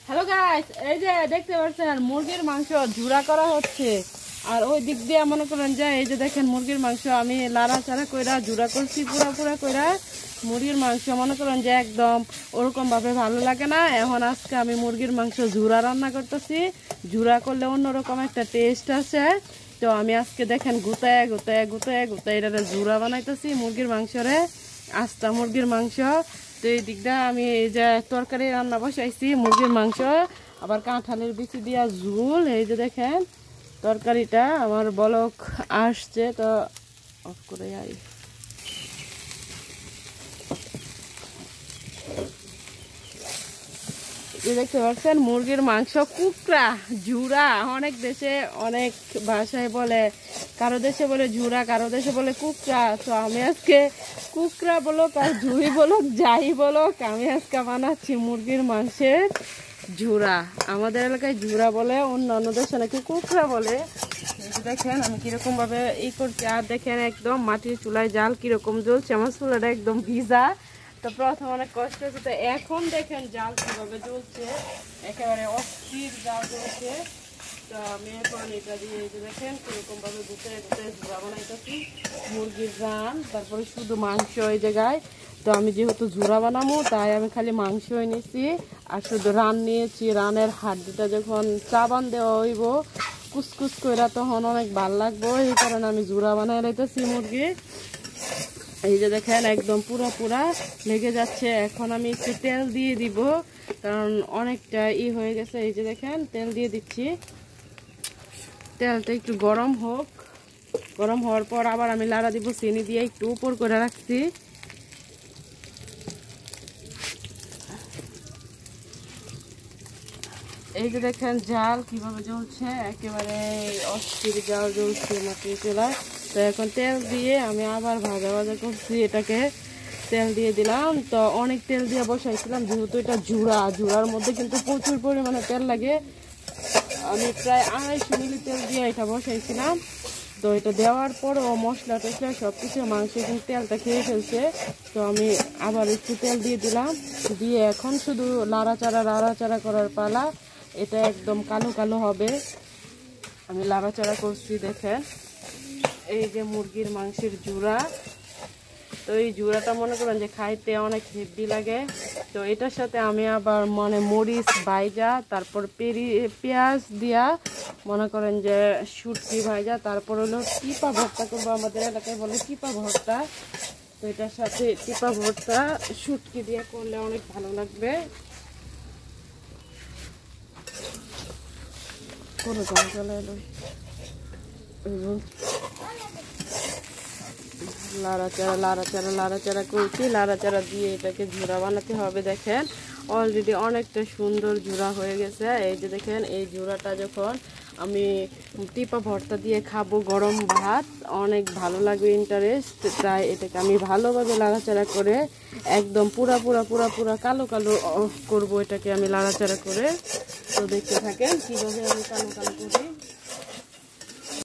Hello guys, এই যে দেখতে পাচ্ছেন মুরগির মাংস ঝুরা করা হচ্ছে। আর ওই দিক দিয়ে মনে করেন যে এই যে দেখেন মুরগির মাংস আমি লাড়াচাড়া কইরা ঝুরা করছি পুরা কইরা। মুরগির মাংস মনে করেন যে একদম ওরকম ভাবে ভালো লাগে না। এখন আজকে আমি মুরগির মাংস ঝুরা রান্না করতেছি। ঝুরা করলে অন্যরকম একটা টেস্ট আছে। তো আমি আজকে দেখেন গুতায় এটা ঝুরা বানাইতেছি মুরগির মাংসরে, আস্তা মুরগির মাংস। তো এই দিকটা আমি এই যে তরকারি রান্না বসাইছি মুরগির মাংস, আবার কাঁঠালের বিচি দিয়া ঝুল। এই যে দেখেন তরকারিটা আমার বলক আসছে, তো অফ করে যাই। দেখতে পাচ্ছেন মুরগির মাংস কুকরা ঝুরা, অনেক দেশে অনেক ভাষায় বলে, কারো দেশে বলে ঝুরা, কারো দেশে বলে কুকরা। তো আমি আজকে কুকরা বলো আর ঝুড়ি বলো যাই বলো, আমি আজকে বানাচ্ছি মুরগির মাংসের ঝুরা। আমাদের এলাকায় ঝুরা বলে, অন্য দেশে নাকি কুকরা বলে। দেখেন আমি কিরকম ভাবে করছি। আর দেখেন একদম মাটির চুলায় জাল কিরকম জ্বলছে, আমার চুলাটা একদম ভিজা। তো প্রথম অনেক কষ্ট হচ্ছে, তো এখন দেখেন জাল কিভাবে জ্বলছে, একেবারে অস্থির জাল জ্বলছে। তো আমি এখন এটা দিয়ে এই যে দেখেন কিরকম ভাবে গুছিয়ে ঝুরা বানাইতেছি মুরগির রান, তারপরে শুধু মাংস এই জায়গায়। তো আমি যেহেতু ঝুরা বানাবো তাই আমি খালি মাংসই নিয়েছি আর শুধু রান নিয়েছি। রানের হাড্ডিটা যখন চাবান দেওয়া হইব কুচকুচ করে তখন অনেক ভাল লাগবো, এই কারণে আমি ঝুরা বানাই লাইতেছি মুরগি। এই যে দেখেন একদম পুরা লেগে যাচ্ছে। এখন আমি একটু তেল দিয়ে দিব, কারণ অনেকটা হয়ে গেছে। এই যে দেখেন তেল দিয়ে দিচ্ছি, তেলটা একটু গরম হোক। গরম হওয়ার পর আবার আমি লাড়া দিব, চিনি দিয়ে একটু উপর করে রাখছি। এই যে দেখেন জাল কিভাবে জ্বলছে, একেবারে অস্থির জাল জ্বলছে মাটির চুলায়। তো এখন তেল দিয়ে আমি আবার ভাজা করছি এটাকে, তেল দিয়ে দিলাম। তো অনেক তেল দিয়ে বসাইছিলাম, যেহেতু এটা ঝুড়ার মধ্যে কিন্তু প্রচুর পরিমাণে তেল লাগে। আমি প্রায় 250 মিলি তেল দিয়ে এটা বসাইছিলাম। তো এটা দেওয়ার পরও মশলা টসলা সব কিছু মাংস কিন্তু তেলটা খেয়ে ফেলছে। তো আমি আবার একটু তেল দিয়ে দিলাম, দিয়ে এখন শুধু লাড়াচাড়া করার পালা। এটা একদম কালো হবে। আমি লাড়াচাড়া করছি দেখেন। এই যে মুরগির মাংসের ঝুরা, তো এই ঝুরাটা মনে করেন যে খাইতে অনেক হেভি লাগে। তো এটার সাথে আমি আবার মরিচ ভাইজা, তারপর পেঁয়াজ দিয়া মনে করেন যে শুটকি ভাইজা, তারপর হলো টিপা ভর্তা করবো, আমাদের এলাকায় বলে টিপা ভর্তা। তো এটার সাথে টিপা ভর্তা শুটকি দিয়ে করলে অনেক ভালো লাগবে। লাড়াচাড়া করছি, লাড়াচাড়া দিয়ে এটাকে ঝুরা বানাতে হবে। দেখেন অলরেডি অনেকটা সুন্দর ঝুরা হয়ে গেছে। এই যে দেখেন এই ঝুরাটা যখন আমি টিপা ভর্তা দিয়ে খাবো গরম ভাত, অনেক ভালো লাগবে, ইন্টারেস্ট। তাই এটাকে আমি ভালোভাবে লাড়াচাড়া করে একদম পুরা কালো করবো এটাকে আমি লাড়াচাড়া করে। তো দেখতে থাকেন কিভাবে আমি কালো করি।